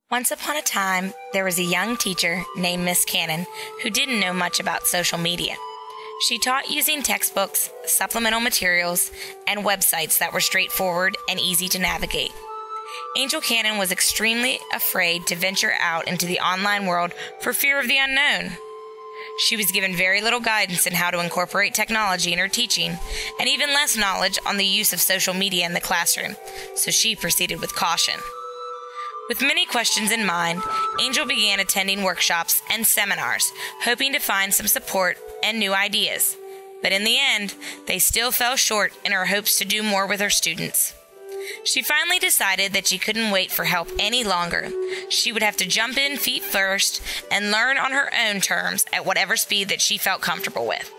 Once upon a time, there was a young teacher named Miss Cannon who didn't know much about social media. She taught using textbooks, supplemental materials, and websites that were straightforward and easy to navigate. Angel Cannon was extremely afraid to venture out into the online world for fear of the unknown. She was given very little guidance in how to incorporate technology in her teaching, and even less knowledge on the use of social media in the classroom, so she proceeded with caution. With many questions in mind, Angel began attending workshops and seminars, hoping to find some support and new ideas. But in the end, they still fell short in her hopes to do more with her students. She finally decided that she couldn't wait for help any longer. She would have to jump in feet first and learn on her own terms at whatever speed that she felt comfortable with.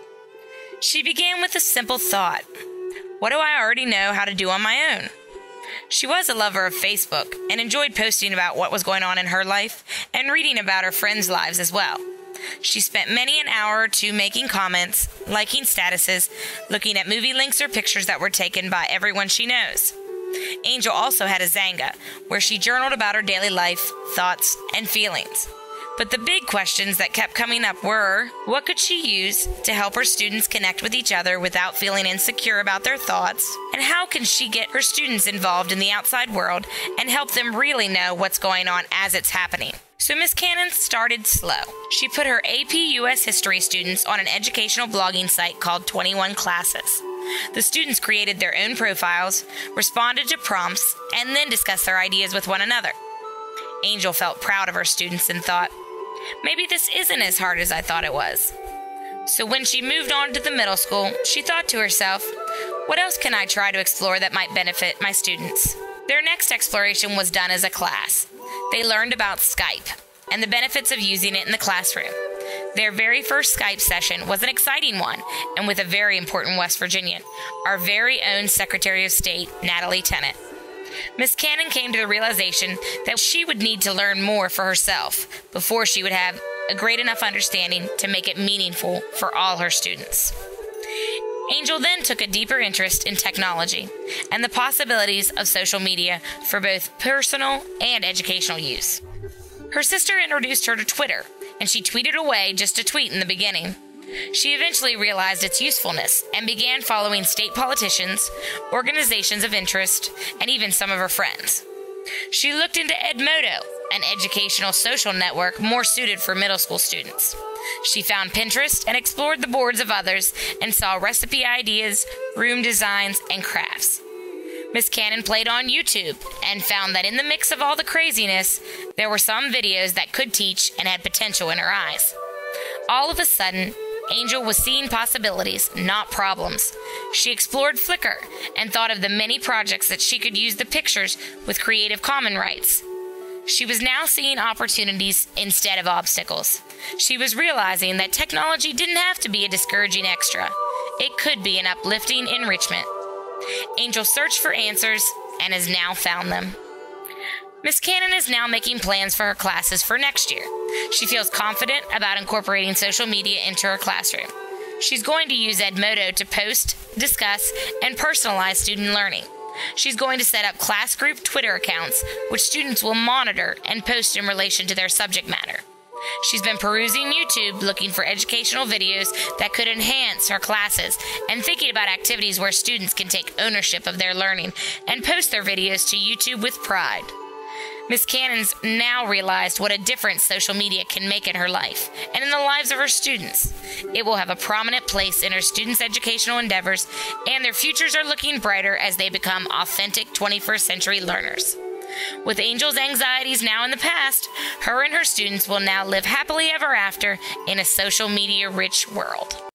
She began with a simple thought: what do I already know how to do on my own? She was a lover of Facebook and enjoyed posting about what was going on in her life and reading about her friends' lives as well. She spent many an hour or two making comments, liking statuses, looking at movie links or pictures that were taken by everyone she knows. Angel also had a Xanga, where she journaled about her daily life, thoughts, and feelings. But the big questions that kept coming up were, what could she use to help her students connect with each other without feeling insecure about their thoughts? And how can she get her students involved in the outside world and help them really know what's going on as it's happening? So Miss Cannon started slow. She put her AP US History students on an educational blogging site called 21 Classes. The students created their own profiles, responded to prompts, and then discussed their ideas with one another. Angel felt proud of her students and thought, maybe this isn't as hard as I thought it was. So when she moved on to the middle school, she thought to herself, what else can I try to explore that might benefit my students? Their next exploration was done as a class. They learned about Skype and the benefits of using it in the classroom. Their very first Skype session was an exciting one, and with a very important West Virginian, our very own Secretary of State, Natalie Tennant. Miss Cannon came to the realization that she would need to learn more for herself before she would have a great enough understanding to make it meaningful for all her students. Angel then took a deeper interest in technology and the possibilities of social media for both personal and educational use. Her sister introduced her to Twitter, and she tweeted away just a tweet in the beginning. She eventually realized its usefulness and began following state politicians, organizations of interest, and even some of her friends. She looked into Edmodo, an educational social network more suited for middle school students. She found Pinterest and explored the boards of others and saw recipe ideas, room designs, and crafts. Miss Cannon played on YouTube and found that in the mix of all the craziness, there were some videos that could teach and had potential in her eyes. All of a sudden, Angel was seeing possibilities, not problems. She explored Flickr and thought of the many projects that she could use the pictures with Creative Commons rights. She was now seeing opportunities instead of obstacles. She was realizing that technology didn't have to be a discouraging extra. It could be an uplifting enrichment. Angel searched for answers and has now found them. Miss Cannon is now making plans for her classes for next year. She feels confident about incorporating social media into her classroom. She's going to use Edmodo to post, discuss, and personalize student learning. She's going to set up class group Twitter accounts, which students will monitor and post in relation to their subject matter. She's been perusing YouTube looking for educational videos that could enhance her classes and thinking about activities where students can take ownership of their learning and post their videos to YouTube with pride. Miss Cannon's now realized what a difference social media can make in her life and in the lives of her students. It will have a prominent place in her students' educational endeavors, and their futures are looking brighter as they become authentic 21st century learners. With Angel's anxieties now in the past, her and her students will now live happily ever after in a social media-rich world.